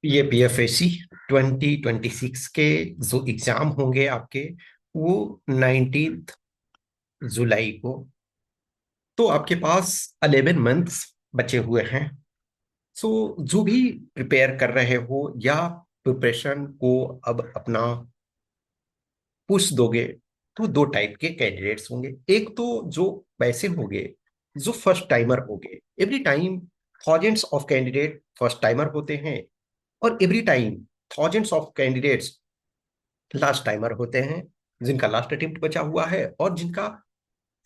ये पीएफएससी 2026 के जो एग्जाम होंगे आपके, वो 19 जुलाई को। तो आपके पास 11 मंथ्स बचे हुए हैं। सो जो भी प्रिपेयर कर रहे हो या प्रिपरेशन को अब अपना पुश दोगे, तो दो टाइप के कैंडिडेट्स होंगे। एक तो जो वैसे होंगे जो फर्स्ट टाइमर होंगे। Every time thousands of candidate first timer होते हैं, और every time thousands of candidates last timer होते हैं, जिनका लास्ट अटेम्प्ट बचा हुआ है और जिनका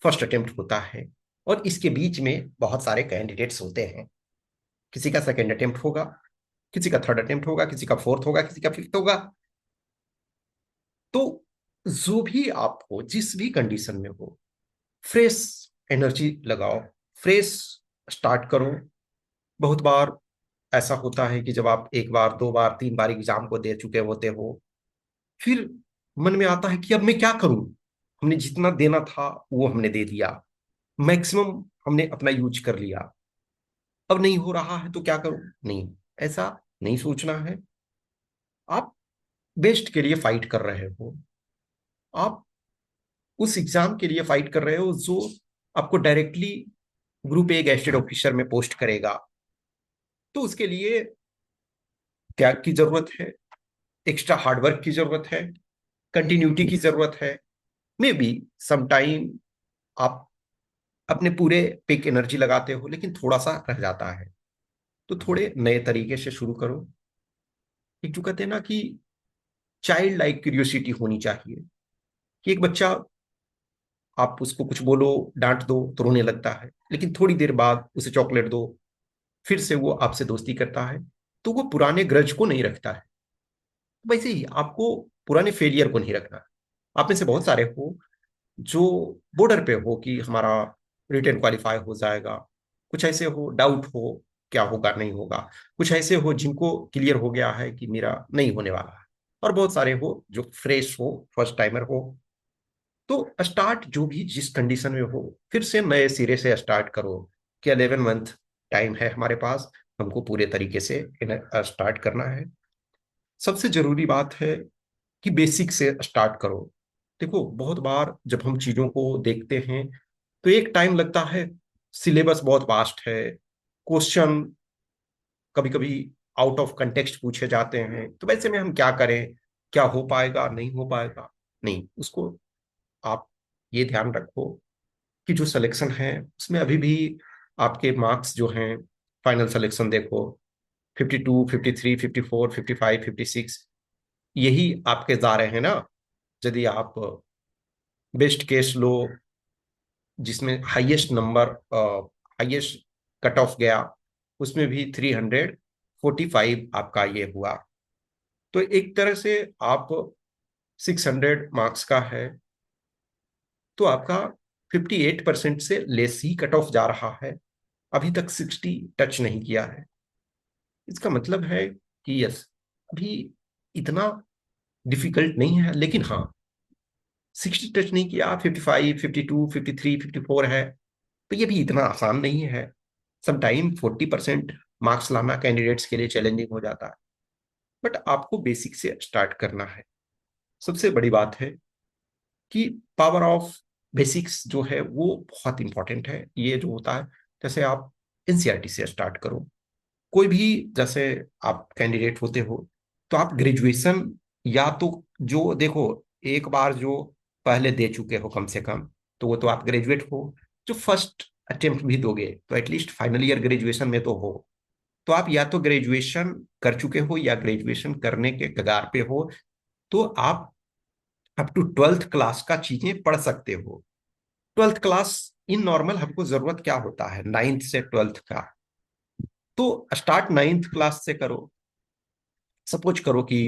फर्स्ट अटेम्प्ट होता है। और इसके बीच में बहुत सारे कैंडिडेट्स होते हैं। किसी का सेकंड अटेम्प्ट होगा, किसी का थर्ड अटेम्प्ट होगा, किसी का फोर्थ होगा, किसी का फिफ्थ होगा। तो जो भी आप हो, जिस भी कंडीशन में हो, फ्रेश एनर्जी लगाओ, फ्रेश स्टार्ट करो। बहुत बार ऐसा होता है कि जब आप एक बार, दो बार, तीन बार एग्जाम को दे चुके होते हो, फिर मन में आता है कि अब मैं क्या करूं। हमने जितना देना था वो हमने दे दिया, मैक्सिमम हमने अपना यूज कर लिया, अब नहीं हो रहा है तो क्या करूं। नहीं, ऐसा नहीं सोचना है। आप बेस्ट के लिए फाइट कर रहे हो। आप उस एग्जाम के लिए फाइट कर रहे हो जो आपको directly group A gazetted officer में पोस्ट करेगा। तो उसके लिए त्याग की जरूरत है, एक्स्ट्रा हार्डवर्क की जरूरत है, कंटिन्यूटी की जरूरत है। मे बी सम टाइम आप अपने पूरे पिक एनर्जी लगाते हो लेकिन थोड़ा सा रह जाता है, तो थोड़े नए तरीके से शुरू करो। एक जो कहते हैं ना कि चाइल्ड लाइक क्यूरियोसिटी होनी चाहिए, कि एक बच्चा, आप उसको कुछ बोलो, डांट दो तो रोने लगता है, लेकिन थोड़ी देर बाद उसे चॉकलेट दो, फिर से वो आपसे दोस्ती करता है। तो वो पुराने ग्रज को नहीं रखता है। वैसे ही आपको पुराने फेलियर को नहीं रखना है। आप में से बहुत सारे हो जो बॉर्डर पे हो कि हमारा रिटर्न क्वालिफाई हो जाएगा, कुछ ऐसे हो डाउट हो क्या होगा नहीं होगा, कुछ ऐसे हो जिनको क्लियर हो गया है कि मेरा नहीं होने वाला है, और बहुत सारे हो जो फ्रेश हो, फर्स्ट टाइमर हो। तो स्टार्ट जो भी जिस कंडीशन में हो, फिर से नए सिरे से स्टार्ट करो कि 11 मंथ टाइम है हमारे पास, हमको पूरे तरीके से स्टार्ट करना है। सबसे जरूरी बात है कि बेसिक से स्टार्ट करो। देखो, बहुत बार जब हम चीजों को देखते हैं तो एक टाइम लगता है, सिलेबस बहुत वास्ट है, क्वेश्चन कभी कभी आउट ऑफ कंटेक्स्ट पूछे जाते हैं, तो वैसे में हम क्या करें, क्या हो पाएगा नहीं हो पाएगा। नहीं, उसको आप ये ध्यान रखो कि जो सिलेक्शन है उसमें अभी भी आपके मार्क्स जो हैं, फाइनल सिलेक्शन देखो, 52, 53, 54, 55, 56, यही आपके जा रहे हैं ना। यदि आप बेस्ट केस लो जिसमें highest number, highest cut off गया, उसमें भी 345 आपका ये हुआ। तो एक तरह से आप 600 मार्क्स का है, तो आपका 58% से लेस ही कट ऑफ जा रहा है। अभी तक 60 टच नहीं किया है। इसका मतलब है कि यस, अभी इतना डिफिकल्ट नहीं है, लेकिन हाँ, 60 टच नहीं किया, 55, 52, 53, 54 है, तो ये भी इतना आसान नहीं है। समटाइम 40% मार्क्स लाना कैंडिडेट्स के लिए चैलेंजिंग हो जाता है। बट आपको बेसिक से स्टार्ट करना है। सबसे बड़ी बात है कि पावर ऑफ बेसिक्स जो है वो बहुत इंपॉर्टेंट है। ये जो होता है, जैसे आप एनसीईआरटी से स्टार्ट करो। कोई भी, जैसे आप कैंडिडेट होते हो तो आप ग्रेजुएशन, या तो जो देखो, एक बार जो पहले दे चुके हो कम से कम, तो वो तो आप ग्रेजुएट हो। जो फर्स्ट अटेम्प्ट भी दोगे तो एटलीस्ट फाइनल ईयर ग्रेजुएशन में तो हो। तो आप या तो ग्रेजुएशन कर चुके हो या ग्रेजुएशन करने के कगार पे हो, तो आप अप टू 12th क्लास का चीजें पढ़ सकते हो। 12th क्लास इन नॉर्मल हमको जरूरत क्या होता है, 9th से 12th का। तो स्टार्ट 9th क्लास से करो। सपोज करो कि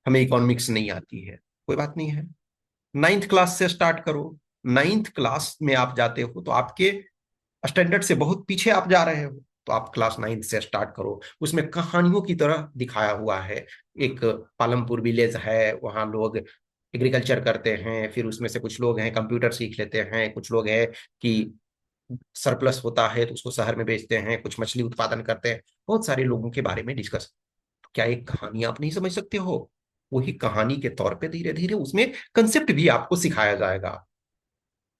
हमें इकोनॉमिक्स नहीं आती है, कोई बात नहीं है, 9th क्लास से स्टार्ट करो। 9th क्लास में आप जाते हो तो आपके स्टैंडर्ड से बहुत पीछे आप जा रहे हो, तो आप क्लास 9th से स्टार्ट करो। उसमें कहानियों की तरह दिखाया हुआ है। एक पालमपुर विलेज है, वहाँ लोग एग्रीकल्चर करते हैं, फिर उसमें से कुछ लोग हैं कंप्यूटर सीख लेते हैं, कुछ लोग हैं कि सरप्लस होता है तो उसको शहर में बेचते हैं, कुछ मछली उत्पादन करते हैं। बहुत सारे लोगों के बारे में डिस्कस। क्या एक कहानी आप नहीं समझ सकते हो? वही कहानी के तौर पे धीरे धीरे उसमें कंसेप्ट भी आपको सिखाया जाएगा।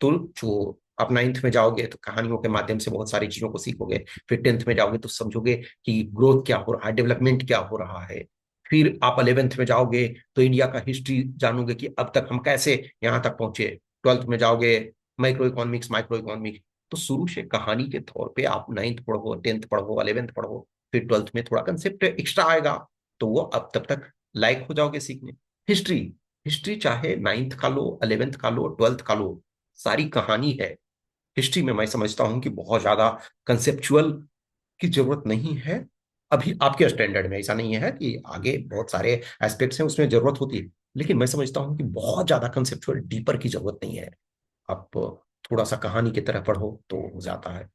तो जो आप नाइन्थ में जाओगे तो कहानियों के माध्यम से बहुत सारी चीजों को सीखोगे। फिर टेंथ में जाओगे तो समझोगे कि ग्रोथ क्या हो रहा है, डेवलपमेंट क्या हो रहा है। फिर आप 11th में जाओगे तो इंडिया का हिस्ट्री जानोगे कि अब तक हम कैसे यहाँ तक पहुंचे। 12th में जाओगे, माइक्रो इकोनॉमिक्स। तो शुरू से कहानी के तौर पे आप नाइन्थ पढ़ो, टेंथ पढ़ो, 11th पढ़ो। फिर 12th में थोड़ा कंसेप्ट एक्स्ट्रा आएगा, तो वो अब तब तक लायक हो जाओगे सीखने। हिस्ट्री, हिस्ट्री चाहे नाइन्थ का लो, 11th का लो, 12th का लो, सारी कहानी है। हिस्ट्री में मैं समझता हूं कि बहुत ज्यादा कंसेप्चुअल की जरूरत नहीं है। अभी आपके स्टैंडर्ड में ऐसा नहीं है कि आगे बहुत सारे एस्पेक्ट्स हैं उसमें जरूरत होती है, लेकिन मैं समझता हूं कि बहुत ज्यादा कंसेप्चुअल डीपर की जरूरत नहीं है। आप थोड़ा सा कहानी की तरह पढ़ो तो हो जाता है।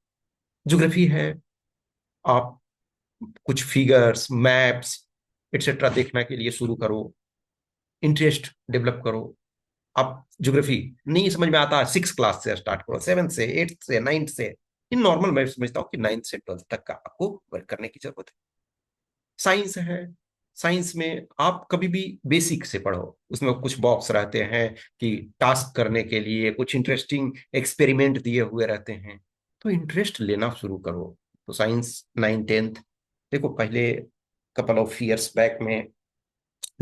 ज्योग्राफी है, आप कुछ फिगर्स, मैप्स एक्सेट्रा देखने के लिए शुरू करो, इंटरेस्ट डेवलप करो। आप ज्योग्राफी नहीं समझ में आता, 6 क्लास से स्टार्ट करो, 7th से, 8th से, 9th से। इन नॉर्मल मैं समझता हूँ कि 9th से 12th तक का आपको वर्क करने की जरूरत है। साइंस है, साइंस में आप कभी भी बेसिक से पढ़ो। उसमें कुछ बॉक्स रहते हैं कि टास्क करने के लिए कुछ इंटरेस्टिंग एक्सपेरिमेंट दिए हुए रहते हैं, तो इंटरेस्ट लेना शुरू करो। तो साइंस 9th 10th, देखो पहले कपल ऑफ ईयर्स बैक में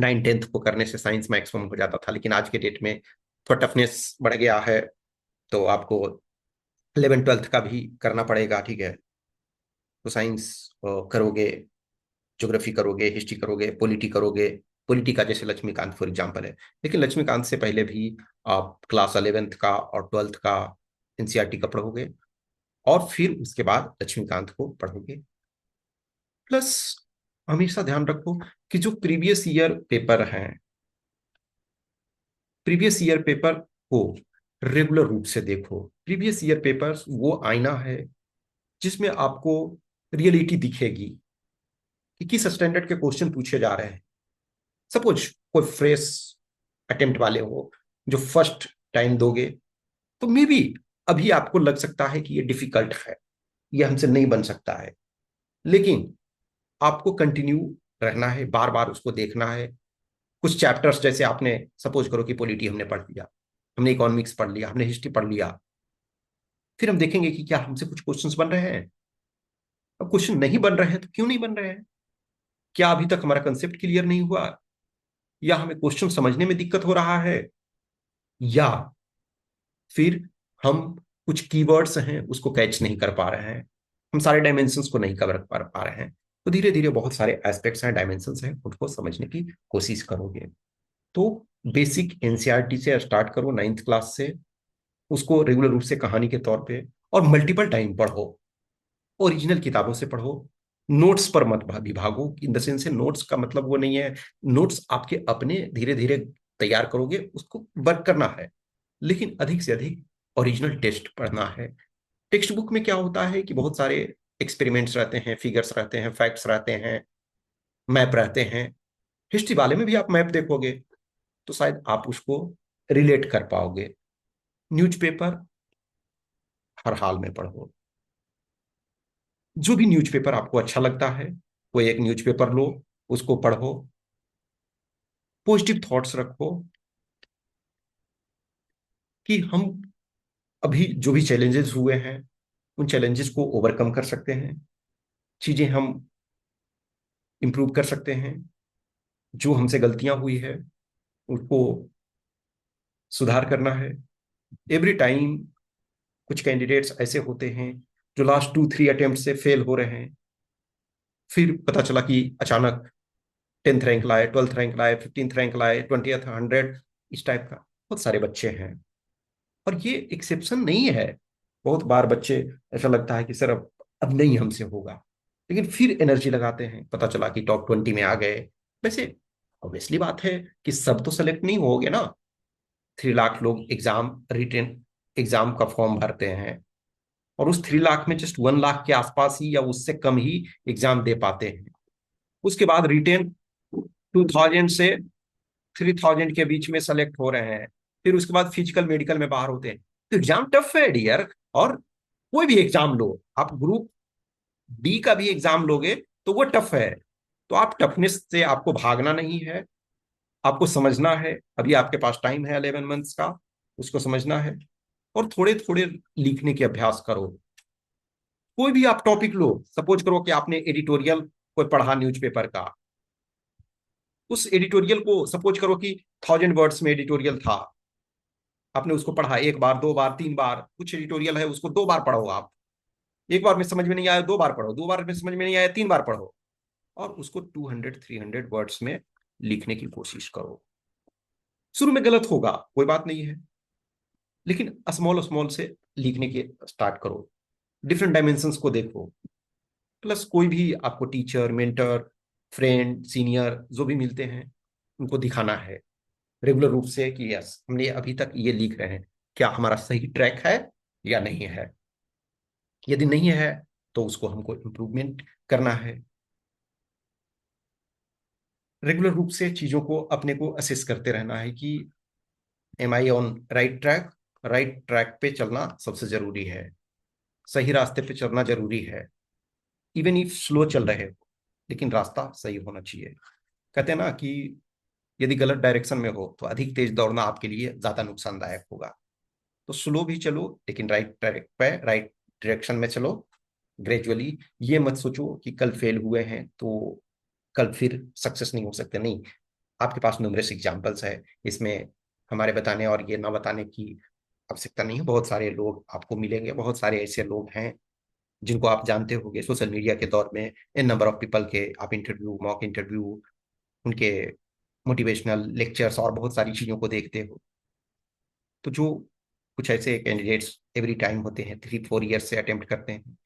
9th 10th को करने से साइंस मैक्सिमम हो जाता था, लेकिन आज के डेट में थोड़ा टफनेस बढ़ गया है। तो आपको 11th 12th का भी करना पड़ेगा, ठीक है। तो साइंस करोगे, ज्योग्राफी करोगे, हिस्ट्री करोगे, पॉलिटी करोगे। पॉलिटी का जैसे लक्ष्मीकांत फॉर एग्जाम्पल है, लेकिन लक्ष्मीकांत से पहले भी आप क्लास 11th का और 12th का एनसीईआरटी का पढ़ोगे, और फिर उसके बाद लक्ष्मीकांत को पढ़ोगे। प्लस हमेशा ध्यान रखो कि जो प्रीवियस ईयर पेपर हैं, प्रीवियस ईयर पेपर को रेगुलर रूप से देखो। प्रीवियस ईयर पेपर्स वो आईना है जिसमें आपको रियलिटी दिखेगी कि किस स्टैंडर्ड के क्वेश्चन पूछे जा रहे हैं। सपोज कोई फ्रेश अटेम्प्ट वाले हो जो फर्स्ट टाइम दोगे, तो मे बी अभी आपको लग सकता है कि ये डिफिकल्ट है, ये हमसे नहीं बन सकता है। लेकिन आपको कंटिन्यू रहना है, बार बार उसको देखना है। कुछ चैप्टर्स जैसे आपने सपोज करो कि पॉलिटी हमने पढ़ लिया, हमने इकोनॉमिक्स पढ़ लिया, हमने हिस्ट्री पढ़ लिया, फिर हम देखेंगे कि क्या हमसे कुछ क्वेश्चंस बन रहे हैं। अब क्वेश्चन नहीं बन रहे हैं तो क्यों नहीं बन रहे हैं? क्या अभी तक हमारा कंसेप्ट क्लियर नहीं हुआ, या हमें क्वेश्चन समझने में दिक्कत हो रहा है, या फिर हम कुछ कीवर्ड्स हैं उसको कैच नहीं कर पा रहे हैं, हम सारे डायमेंशंस को नहीं कवर कर पा रहे हैं। तो धीरे धीरे बहुत सारे एस्पेक्ट्स हैं, डायमेंशंस हैं, उनको समझने की कोशिश करोगे। तो बेसिक एनसीईआरटी से स्टार्ट करो 9th क्लास से, उसको रेगुलर रूप से कहानी के तौर पे, और मल्टीपल टाइम पढ़ो, ओरिजिनल किताबों से पढ़ो। नोट्स पर मत भी भागो, इन द सेंस से नोट्स का मतलब वो नहीं है, नोट्स आपके अपने धीरे धीरे तैयार करोगे, उसको वर्क करना है। लेकिन अधिक से अधिक ओरिजिनल टेस्ट पढ़ना है। टेक्स्ट बुक में क्या होता है कि बहुत सारे एक्सपेरिमेंट्स रहते हैं, फिगर्स रहते हैं, फैक्ट्स रहते हैं, मैप रहते हैं। हिस्ट्री वाले में भी आप मैप देखोगे तो शायद आप उसको रिलेट कर पाओगे। न्यूज़पेपर हर हाल में पढ़ो, जो भी न्यूज़पेपर आपको अच्छा लगता है कोई एक न्यूज़पेपर लो, उसको पढ़ो, पॉजिटिव थॉट्स रखो कि हम अभी जो भी चैलेंजेस हुए हैं उन चैलेंजेस को ओवरकम कर सकते हैं, चीजें हम इंप्रूव कर सकते हैं। जो हमसे गलतियां हुई है उसको सुधार करना है। एवरी टाइम कुछ कैंडिडेट्स ऐसे होते हैं जो लास्ट 2 3 अटेम्प्ट से फेल हो रहे हैं, फिर पता चला कि अचानक 10th रैंक लाए, 12th रैंक लाए, 15th रैंक लाए, 20th 100, इस टाइप का बहुत सारे बच्चे हैं। और ये एक्सेप्शन नहीं है। बहुत बार बच्चे ऐसा लगता है कि सर अब नहीं हमसे होगा, लेकिन फिर एनर्जी लगाते हैं, पता चला कि टॉप 20 में आ गए। वैसे ऑब्वियसली बात है कि सब तो सेलेक्ट नहीं होगे ना। 3 लाख लोग एग्जाम, रिटेन एग्जाम का फॉर्म भरते हैं, और उस 3 लाख में जस्ट 1 लाख के आसपास ही या उससे कम ही एग्जाम दे पाते हैं। उसके बाद रिटेन 2000 से 3000 के बीच में सेलेक्ट हो रहे हैं। फिर उसके बाद फिजिकल मेडिकल में बाहर होते हैं। तो एग्जाम टफ है डियर। और कोई भी एग्जाम लो, आप ग्रुप डी का भी एग्जाम लोगे तो वो टफ है। तो आप टफनेस से आपको भागना नहीं है, आपको समझना है। अभी आपके पास टाइम है 11 मंथ्स का, उसको समझना है और थोड़े थोड़े लिखने के अभ्यास करो। कोई भी आप टॉपिक लो, सपोज करो कि आपने एडिटोरियल कोई पढ़ा न्यूज़पेपर का, उस एडिटोरियल को सपोज करो कि 1000 वर्ड्स में एडिटोरियल था, आपने उसको पढ़ा एक बार, दो बार, तीन बार। कुछ एडिटोरियल है उसको 2 बार पढ़ो आप, एक बार में समझ में नहीं आया 2 बार पढ़ो, 2 बार में समझ में नहीं आया 3 बार पढ़ो, और उसको 200-300 वर्ड्स में लिखने की कोशिश करो। शुरू में गलत होगा, कोई बात नहीं है, लेकिन स्मॉल स्मॉल से लिखने की स्टार्ट करो। डिफरेंट डायमेंशंस को देखो। प्लस कोई भी आपको टीचर, मेंटर, फ्रेंड, सीनियर जो भी मिलते हैं, उनको दिखाना है रेगुलर रूप से कि यस हमने अभी तक ये लिख रहे हैं, क्या हमारा सही ट्रैक है या नहीं है। यदि नहीं है तो उसको हमको इम्प्रूवमेंट करना है। रेगुलर रूप से चीजों को अपने को असेस करते रहना है कि am I on right track. Right track पे चलना सबसे जरूरी है, सही रास्ते पे चलना जरूरी है। इवन इफ स्लो चल रहे हो, लेकिन रास्ता सही होना चाहिए। कहते हैं ना कि यदि गलत डायरेक्शन में हो तो अधिक तेज दौड़ना आपके लिए ज्यादा नुकसानदायक होगा। तो स्लो भी चलो, लेकिन राइट ट्रैक पे, राइट डायरेक्शन में चलो ग्रेजुअली। ये मत सोचो कि कल फेल हुए हैं तो कल फिर सक्सेस नहीं हो सकते, नहीं। आपके पास न्यूमरस एग्जाम्पल्स है इसमें, हमारे बताने और ये ना बताने की आवश्यकता नहीं है। बहुत सारे लोग आपको मिलेंगे, बहुत सारे ऐसे लोग हैं जिनको आप जानते होंगे सोशल मीडिया के दौर में। इन नंबर ऑफ पीपल के आप इंटरव्यू, मॉक इंटरव्यू, उनके मोटिवेशनल लेक्चर्स और बहुत सारी चीजों को देखते हो। तो जो कुछ ऐसे कैंडिडेट्स एवरी टाइम होते हैं, 3-4 ईयर्स से अटेम्प्ट करते हैं,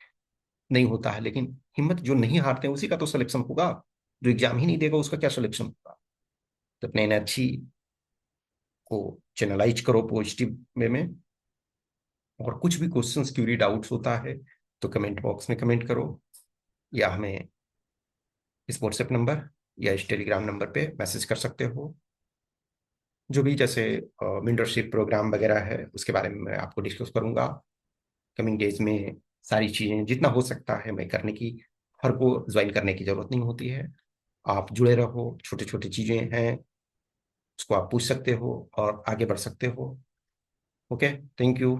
नहीं होता है, लेकिन हिम्मत जो नहीं हारते हैं उसी का तो सिलेक्शन होगा। जो एग्जाम ही नहीं देगा उसका क्या सिलेक्शन होगा। तो अपने एनर्जी को चैनलाइज करो पॉजिटिव वे में। और कुछ भी क्वेश्चंस, क्यूरी, डाउट्स होता है तो कमेंट बॉक्स में कमेंट करो, या हमें इस व्हाट्सएप नंबर या इस टेलीग्राम नंबर पे मैसेज कर सकते हो। जो भी जैसे मेंटरशिप प्रोग्राम वगैरह है उसके बारे में मैं आपको डिस्कस करूंगा कमिंग डेज में। सारी चीज़ें जितना हो सकता है मैं करने की, हर को ज्वाइन करने की जरूरत नहीं होती है। आप जुड़े रहो, छोटी छोटी चीज़ें हैं उसको आप पूछ सकते हो और आगे बढ़ सकते हो। Okay, thank you.